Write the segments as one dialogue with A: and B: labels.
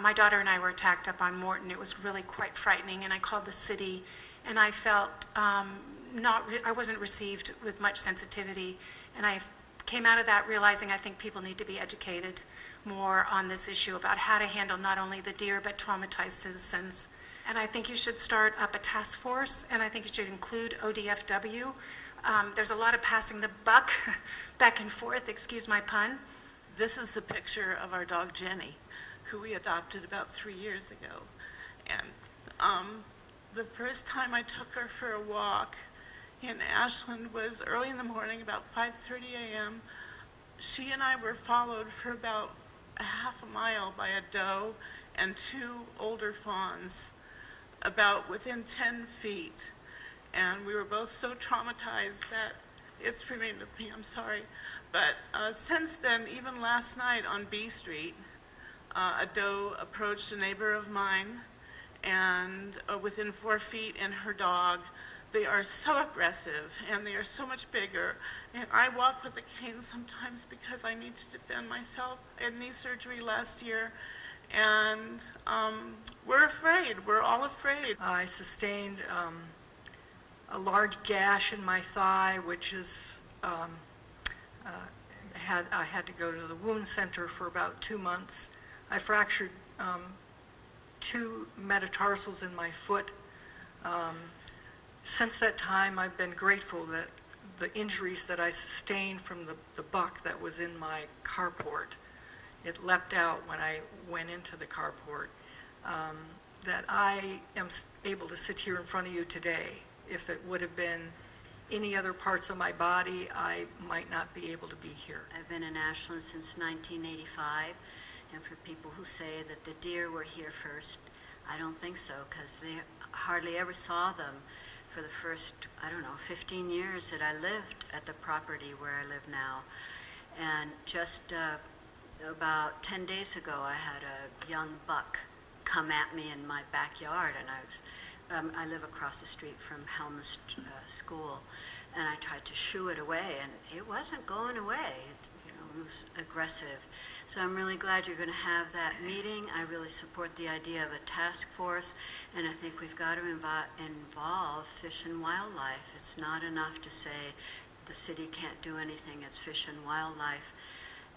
A: My daughter and I were attacked up on Morton. It was really quite frightening, and I called the city, and I felt I wasn't received with much sensitivity, and I came out of that realizing I think people need to be educated more on this issue about how to handle not only the deer but traumatized citizens. And I think you should start up a task force, and I think you should include ODFW. There's a lot of passing the buck back and forth, excuse my pun.
B: This is a picture of our dog Jenny, who we adopted about 3 years ago. And the first time I took her for a walk in Ashland was early in the morning, about 5:30 a.m. She and I were followed for about a half a mile by a doe and 2 older fawns, about within 10 feet. And we were both so traumatized that it's remained with me, I'm sorry. But since then, even last night on B Street, a doe approached a neighbor of mine, and within 4 feet, and her dog. They are so aggressive, and they are so much bigger. And I walk with a cane sometimes because I need to defend myself. I had knee surgery last year, and we're afraid. We're all afraid.
C: I sustained a large gash in my thigh, which is I had to go to the wound center for about 2 months. I fractured 2 metatarsals in my foot. Since that time, I've been grateful that the injuries that I sustained from the buck that was in my carport, it leapt out when I went into the carport, that I am able to sit here in front of you today. If it would have been any other parts of my body, I might not be able to be here.
D: I've been in Ashland since 1985, and for people who say that the deer were here first, I don't think so, because they hardly ever saw them for the first, 15 years that I lived at the property where I live now. And just about 10 days ago, I had a young buck come at me in my backyard, and I live across the street from Helmus School, and I tried to shoo it away, and it wasn't going away. It was aggressive. So I'm really glad you're going to have that meeting. I really support the idea of a task force, and I think we've got to involve Fish and Wildlife. It's not enough to say the city can't do anything, it's Fish and Wildlife.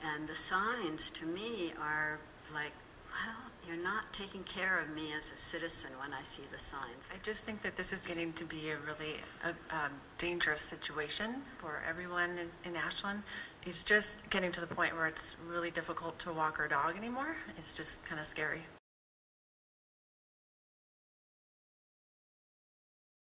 D: And the signs, to me, are like, well, you're not taking care of me as a citizen when I see the signs.
E: I just think that this is getting to be a really dangerous situation for everyone in Ashland. It's just getting to the point where it's really difficult to walk our dog anymore. It's just kind of scary.